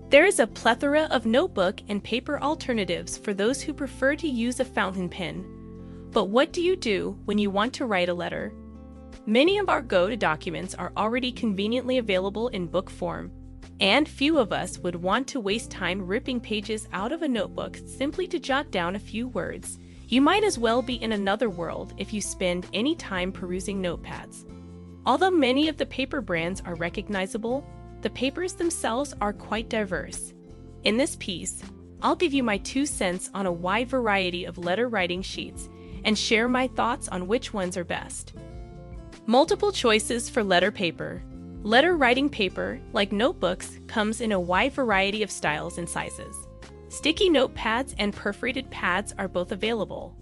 There is a plethora of notebook and paper alternatives for those who prefer to use a fountain pen. But what do you do when you want to write a letter? Many of our go-to documents are already conveniently available in book form, and few of us would want to waste time ripping pages out of a notebook simply to jot down a few words. You might as well be in another world if you spend any time perusing notepads. Although many of the paper brands are recognizable, the papers themselves are quite diverse. In this piece, I'll give you my 2 cents on a wide variety of letter writing sheets and share my thoughts on which ones are best. Multiple choices for letter paper. Letter writing paper, like notebooks, comes in a wide variety of styles and sizes. Sticky notepads and perforated pads are both available.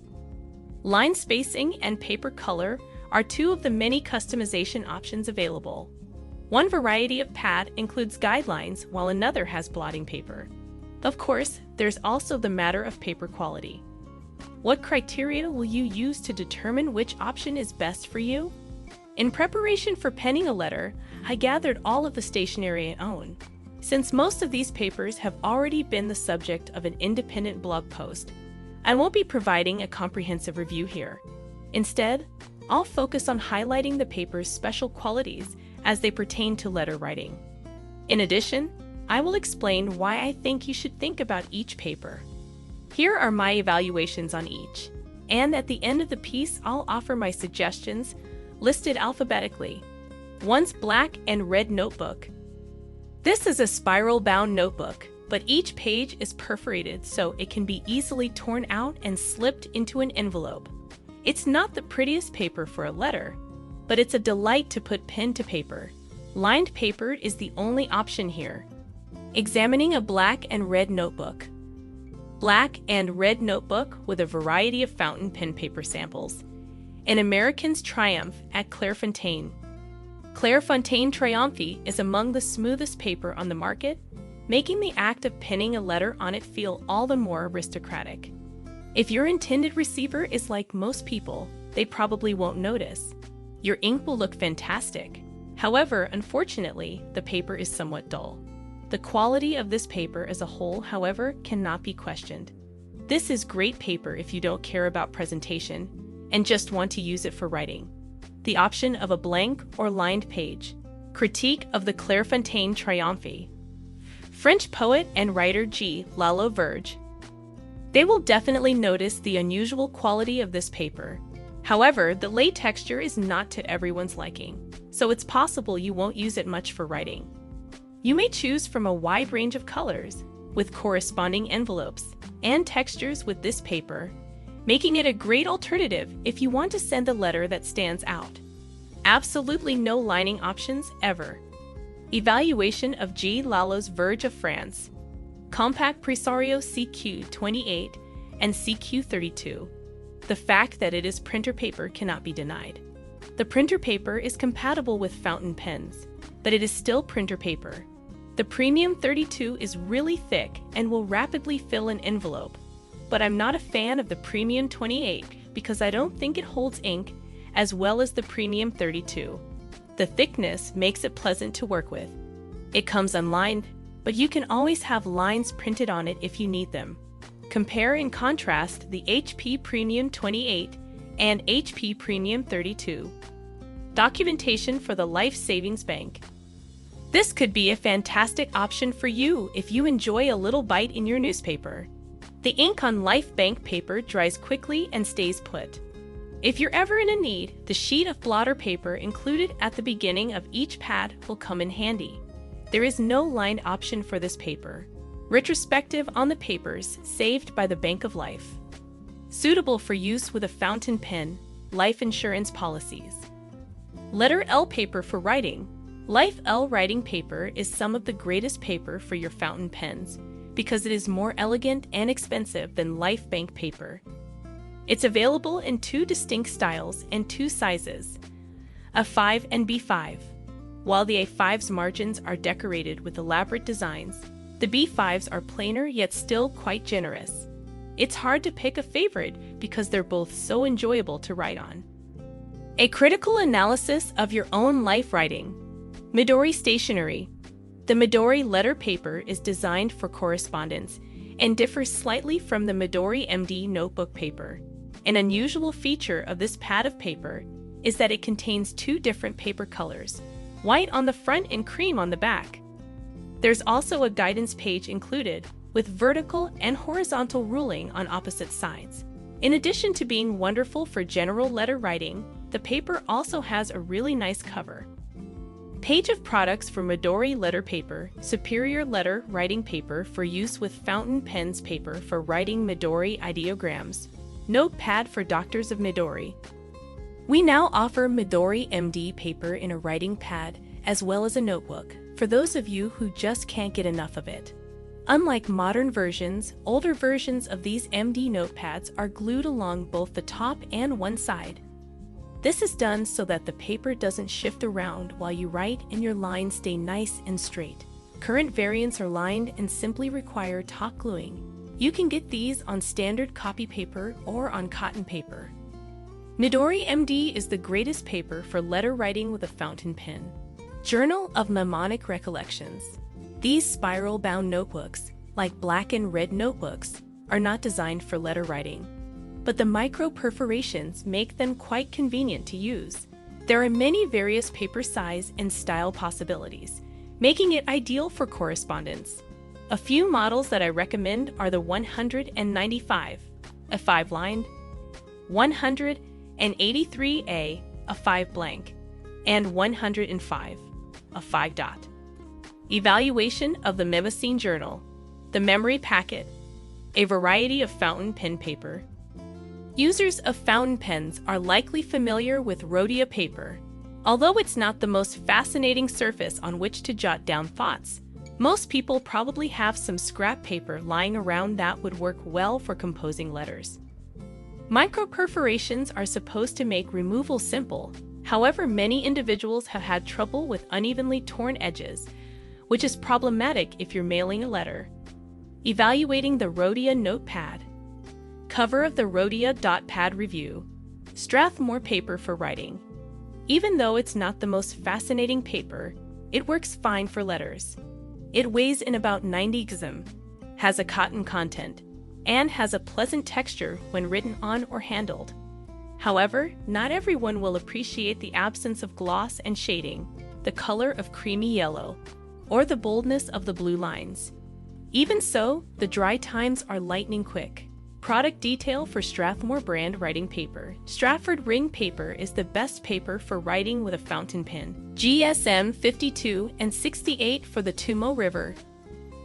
Line spacing and paper color are 2 of the many customization options available. One variety of pad includes guidelines, while another has blotting paper. Of course, there's also the matter of paper quality. What criteria will you use to determine which option is best for you? In preparation for penning a letter, I gathered all of the stationery I own. Since most of these papers have already been the subject of an independent blog post, I won't be providing a comprehensive review here. Instead, I'll focus on highlighting the paper's special qualities as they pertain to letter writing. In addition, I will explain why I think you should think about each paper. Here are my evaluations on each, and at the end of the piece I'll offer my suggestions listed alphabetically. One's black and red notebook. This is a spiral-bound notebook, but each page is perforated so it can be easily torn out and slipped into an envelope. It's not the prettiest paper for a letter, but it's a delight to put pen to paper. Lined paper is the only option here. Examining a black and red notebook. Black and red notebook with a variety of fountain pen paper samples. An American's Triumph at Clairefontaine. Clairefontaine Triumph is among the smoothest paper on the market, making the act of penning a letter on it feel all the more aristocratic. If your intended receiver is like most people, they probably won't notice. Your ink will look fantastic. However, unfortunately, the paper is somewhat dull. The quality of this paper as a whole, however, cannot be questioned. This is great paper if you don't care about presentation and just want to use it for writing. The option of a blank or lined page. Critique of the Clairefontaine Triumph. French poet and writer G. Lalo Verge. They will definitely notice the unusual quality of this paper. However, the lay texture is not to everyone's liking, so it's possible you won't use it much for writing. You may choose from a wide range of colors, with corresponding envelopes and textures with this paper, making it a great alternative if you want to send a letter that stands out. Absolutely no lining options ever. Evaluation of G. Lalo's Verge of France. Compact Presario CQ28 and CQ32. The fact that it is printer paper cannot be denied. The printer paper is compatible with fountain pens, but it is still printer paper. The Premium 32 is really thick and will rapidly fill an envelope, but I'm not a fan of the Premium 28 because I don't think it holds ink as well as the Premium 32. The thickness makes it pleasant to work with. It comes unlined, but you can always have lines printed on it if you need them. Compare and contrast the HP Premium 28 and HP Premium 32. Documentation for the Life Savings Bank. This could be a fantastic option for you if you enjoy a little bite in your newspaper. The ink on Life Bank paper dries quickly and stays put. If you're ever in a need, the sheet of blotter paper included at the beginning of each pad will come in handy. There is no lined option for this paper. Retrospective on the papers saved by the Bank of Life. Suitable for use with a fountain pen, life insurance policies. Letter L paper for writing. Life L writing paper is some of the greatest paper for your fountain pens because it is more elegant and expensive than Life Bank paper. It's available in 2 distinct styles and 2 sizes, A5 and B5. While the A5's margins are decorated with elaborate designs, the B5s are plainer yet still quite generous. It's hard to pick a favorite because they're both so enjoyable to write on. A critical analysis of your own life writing. Midori Stationery. The Midori letter paper is designed for correspondence and differs slightly from the Midori MD notebook paper. An unusual feature of this pad of paper is that it contains two different paper colors, white on the front and cream on the back. There's also a guidance page included, with vertical and horizontal ruling on opposite sides. In addition to being wonderful for general letter writing, the paper also has a really nice cover. Page of products for Midori letter paper, superior letter writing paper for use with fountain pens paper for writing Midori ideograms, notepad for doctors of Midori. We now offer Midori MD paper in a writing pad as well as a notebook for those of you who just can't get enough of it. Unlike modern versions, older versions of these MD notepads are glued along both the top and one side. This is done so that the paper doesn't shift around while you write and your lines stay nice and straight. Current variants are lined and simply require tack gluing. You can get these on standard copy paper or on cotton paper. Midori MD is the greatest paper for letter writing with a fountain pen. Journal of Mnemonic Recollections. These spiral-bound notebooks, like black and red notebooks, are not designed for letter writing, but the micro perforations make them quite convenient to use. There are many various paper size and style possibilities, making it ideal for correspondence. A few models that I recommend are the 195, a 5-lined, 183A, a 5-blank, and 105, a 5-dot. Evaluation of the Mnemoscene Journal, the Memory Packet, a variety of fountain pen paper. Users of fountain pens are likely familiar with Rhodia paper. Although it's not the most fascinating surface on which to jot down thoughts, most people probably have some scrap paper lying around that would work well for composing letters. Micro-perforations are supposed to make removal simple. However, many individuals have had trouble with unevenly torn edges, which is problematic if you're mailing a letter. Evaluating the Rhodia notepad. Cover of the Rhodia Dotpad Review. Strathmore paper for writing. Even though it's not the most fascinating paper, it works fine for letters. It weighs in about 90 grams, has a cotton content, and has a pleasant texture when written on or handled. However, not everyone will appreciate the absence of gloss and shading, the color of creamy yellow, or the boldness of the blue lines. Even so, the dry times are lightning quick. Product detail for Strathmore brand writing paper. Stratford ring paper is the best paper for writing with a fountain pen. GSM 52 and 68 for the Tomoe River.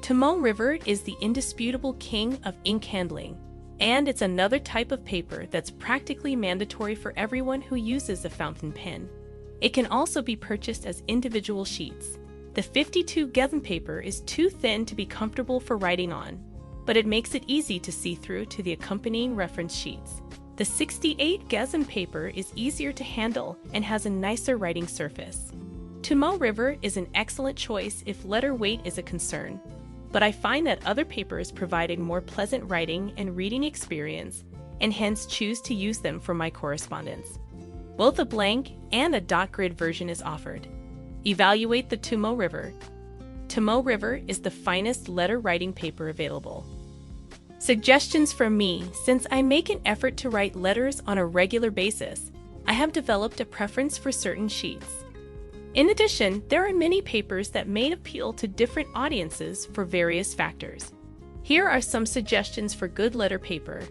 Tomoe River is the indisputable king of ink handling, and it's another type of paper that's practically mandatory for everyone who uses a fountain pen. It can also be purchased as individual sheets. The 52 gauge paper is too thin to be comfortable for writing on, but it makes it easy to see through to the accompanying reference sheets. The 68 gauge paper is easier to handle and has a nicer writing surface. Tomoe River is an excellent choice if letter weight is a concern, but I find that other papers provide a more pleasant writing and reading experience, and hence choose to use them for my correspondence. Both a blank and a dot grid version is offered. Evaluate the Tomoe River. Tomoe River is the finest letter writing paper available. Suggestions from me. Since I make an effort to write letters on a regular basis, I have developed a preference for certain sheets. In addition, there are many papers that may appeal to different audiences for various factors. Here are some suggestions for good letter paper,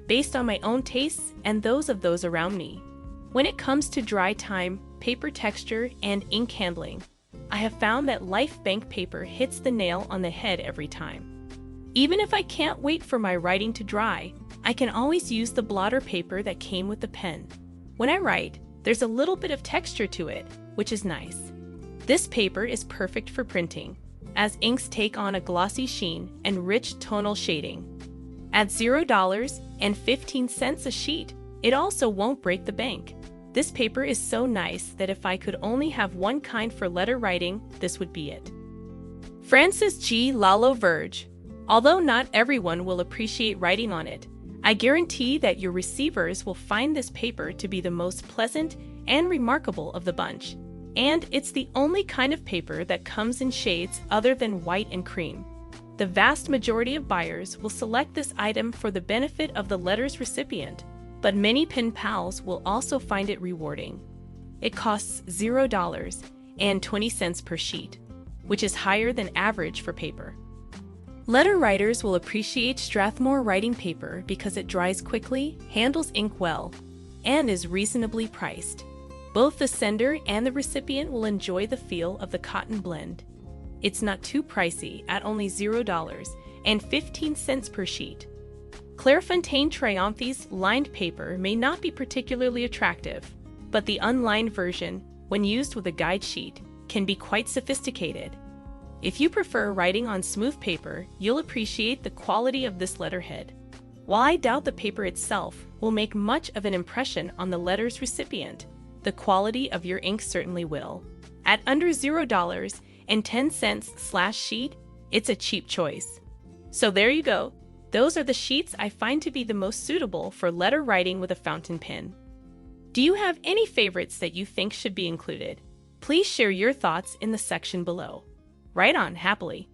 based on my own tastes and those of those around me. When it comes to dry time, paper texture, and ink handling, I have found that Life Bank paper hits the nail on the head every time. Even if I can't wait for my writing to dry, I can always use the blotter paper that came with the pen. When I write, there's a little bit of texture to it, which is nice. This paper is perfect for printing, as inks take on a glossy sheen and rich tonal shading. At $0.15 a sheet, it also won't break the bank. This paper is so nice that if I could only have one kind for letter writing, this would be it. Francis G. Lalo Verge. Although not everyone will appreciate writing on it, I guarantee that your receivers will find this paper to be the most pleasant and remarkable of the bunch. And it's the only kind of paper that comes in shades other than white and cream. The vast majority of buyers will select this item for the benefit of the letter's recipient, but many pen pals will also find it rewarding. It costs $0.20 per sheet, which is higher than average for paper. Letter writers will appreciate Strathmore writing paper because it dries quickly, handles ink well, and is reasonably priced. Both the sender and the recipient will enjoy the feel of the cotton blend. It's not too pricey at only $0.15 per sheet. Clairefontaine Triumphe's lined paper may not be particularly attractive, but the unlined version, when used with a guide sheet, can be quite sophisticated. If you prefer writing on smooth paper, you'll appreciate the quality of this letterhead. While I doubt the paper itself will make much of an impression on the letter's recipient, the quality of your ink certainly will. At under $0.10/sheet, it's a cheap choice. So there you go. Those are the sheets I find to be the most suitable for letter writing with a fountain pen. Do you have any favorites that you think should be included? Please share your thoughts in the section below. Write on happily.